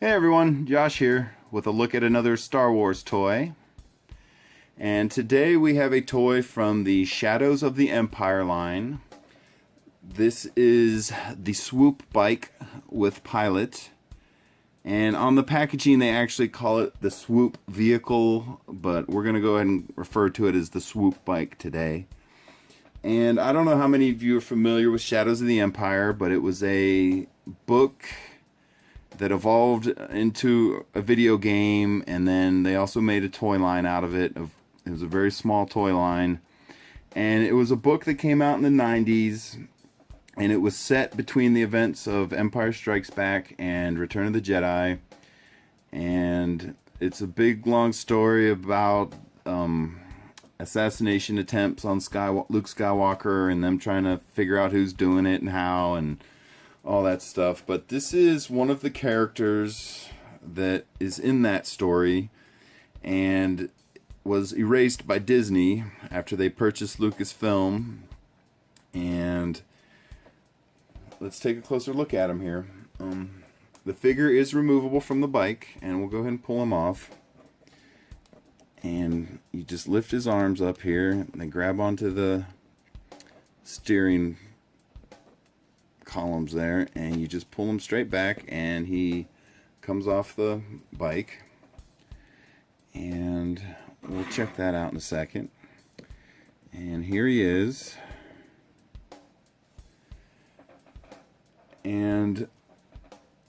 Hey everyone, Josh here with a look at another Star Wars toy. And today we have a toy from the Shadows of the Empire line. This is the Swoop bike with pilot. And on the packaging they actually call it the Swoop vehicle, but we're going to go ahead and refer to it as the Swoop bike today. And I don't know how many of you are familiar with Shadows of the Empire, but it was a book that evolved into a video game, and then they also made a toy line out of it. It was a very small toy line, and it was a book that came out in the 90s, and it was set between the events of Empire Strikes Back and Return of the Jedi. And it's a big long story about assassination attempts on Luke Skywalker and them trying to figure out who's doing it and how and all that stuff. But this is one of the characters that is in that story and was erased by Disney after they purchased Lucasfilm. And let's take a closer look at him here. The figure is removable from the bike, and we'll go ahead and pull him off. And you just lift his arms up here and they grab onto the steering columns there, and you just pull him straight back and he comes off the bike. And we'll check that out in a second. And here he is. And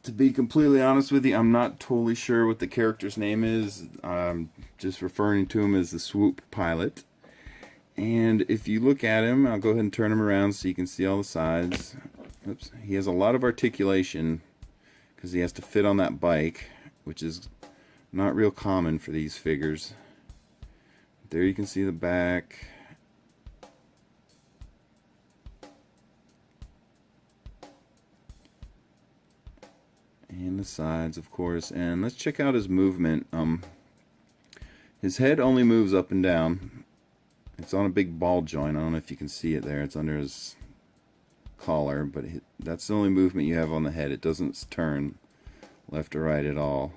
to be completely honest with you, I'm not totally sure what the character's name is. I'm just referring to him as the Swoop pilot. And if you look at him, I'll go ahead and turn him around so you can see all the sides. Oops. He has a lot of articulation because he has to fit on that bike, which is not real common for these figures. There you can see the back. And the sides, of course. And let's check out his movement. His head only moves up and down. It's on a big ball joint. I don't know if you can see it there. It's under his collar, but that's the only movement you have on the head. It doesn't turn left or right at all.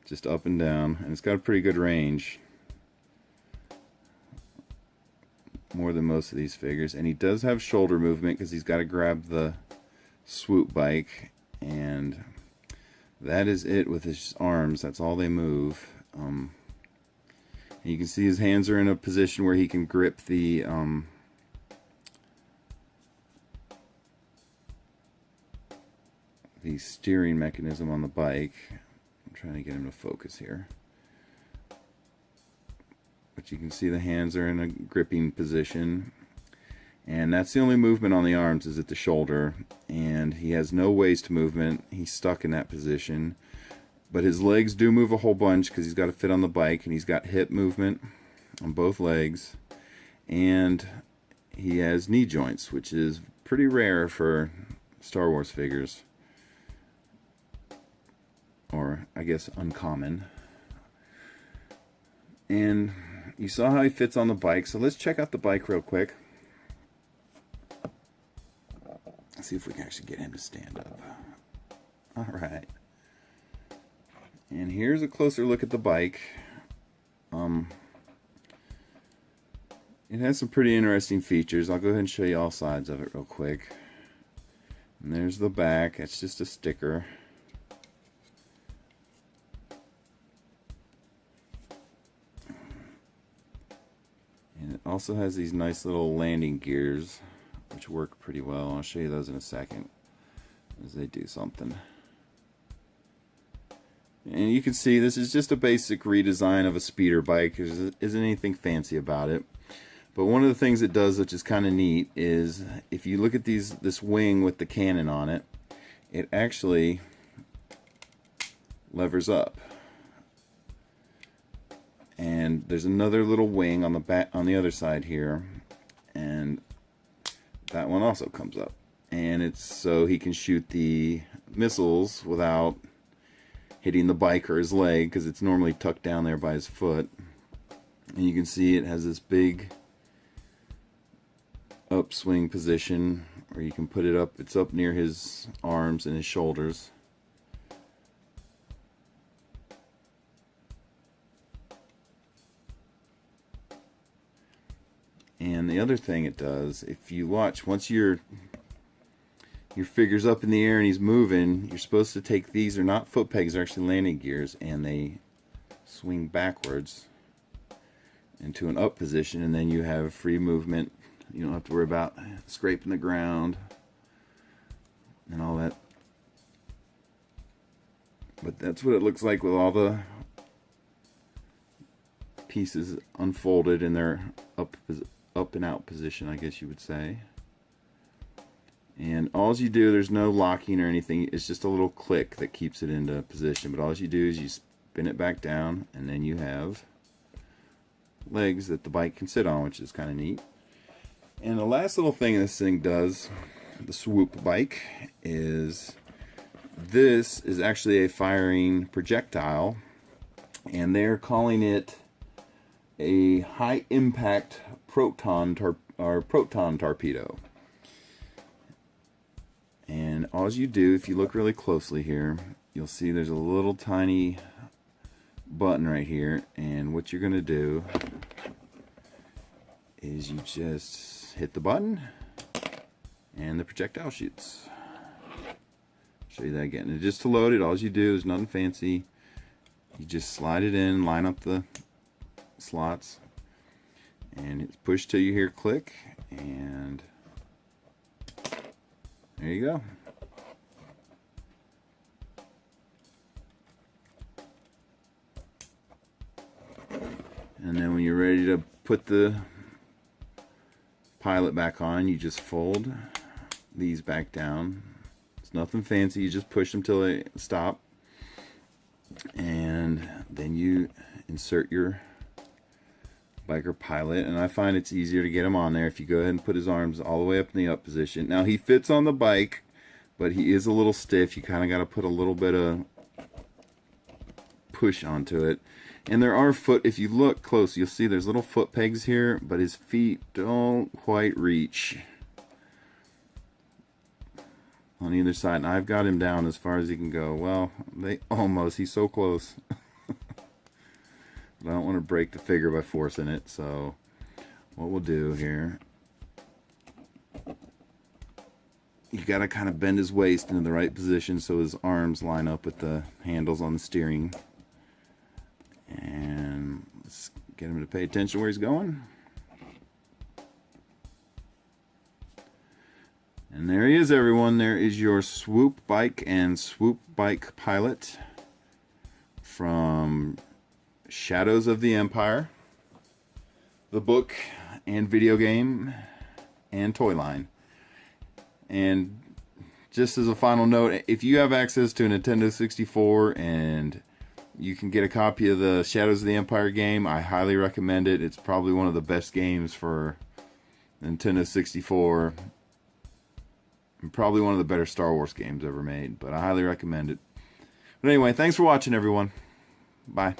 Just up and down. And it's got a pretty good range. More than most of these figures. And he does have shoulder movement because he's got to grab the Swoop bike. And that is it with his arms. That's all they move. And you can see his hands are in a position where he can grip the steering mechanism on the bike. I'm trying to get him to focus here. But you can see the hands are in a gripping position. And that's the only movement on the arms, is at the shoulder. And he has no waist movement. He's stuck in that position. But his legs do move a whole bunch because he's got to fit on the bike. And he's got hip movement on both legs. And he has knee joints, which is pretty rare for Star Wars figures. Or, I guess, uncommon. And you saw how he fits on the bike. So let's check out the bike real quick. See if we can actually get him to stand up. Alright. And here's a closer look at the bike. It has some pretty interesting features. I'll go ahead and show you all sides of it real quick. And there's the back. It's just a sticker. And it also has these nice little landing gears, which work pretty well. I'll show you those in a second as they do something. And you can see this is just a basic redesign of a speeder bike. There isn't anything fancy about it. But one of the things it does, which is kind of neat, is if you look at this wing with the cannon on it, it actually levers up. And there's another little wing on the back on the other side here, and that one also comes up, and it's so he can shoot the missiles without hitting the bike or his leg, because it's normally tucked down there by his foot. And you can see it has this big upswing position where you can put it up. It's up near his arms and his shoulders. other thing it does, if you watch, once your figure's up in the air and he's moving, you're supposed to take these, they're not foot pegs, they're actually landing gears, and they swing backwards into an up position, and then you have free movement. You don't have to worry about scraping the ground and all that. But that's what it looks like with all the pieces unfolded in their up and out position, I guess you would say. And all you do, there's no locking or anything, it's just a little click that keeps it into position. But all you do is you spin it back down, and then you have legs that the bike can sit on, which is kind of neat. And the last little thing this thing does, the Swoop bike, is this is actually a firing projectile, and they're calling it a high impact proton torpedo. And all you do, if you look really closely here, you'll see there's a little tiny button right here, and what you're going to do is you just hit the button and the projectile shoots. Show you that again. And just to load it, all you do is nothing fancy. You just slide it in, line up the slots, and it's pushed till you hear click, and there you go. And then when you're ready to put the pilot back on, you just fold these back down. It's nothing fancy, you just push them till they stop, and then you insert your biker pilot. And I find it's easier to get him on there if you go ahead and put his arms all the way up in the up position. Now he fits on the bike, but he is a little stiff. You kind of got to put a little bit of push onto it. And there are if you look close, you'll see there's little foot pegs here, but his feet don't quite reach on either side. And I've got him down as far as he can go. Well, he's so close. I don't want to break the figure by forcing it, so what we'll do here, you got to kind of bend his waist into the right position so his arms line up with the handles on the steering. And let's get him to pay attention where he's going. And there he is, everyone. There is your Swoop bike and Swoop bike pilot from Shadows of the Empire, the book and video game and toy line. And just as a final note, if you have access to a Nintendo 64 and you can get a copy of the Shadows of the Empire game, I highly recommend it. It's probably one of the best games for Nintendo 64, and probably one of the better Star Wars games ever made, but I highly recommend it. But anyway, thanks for watching, everyone. Bye.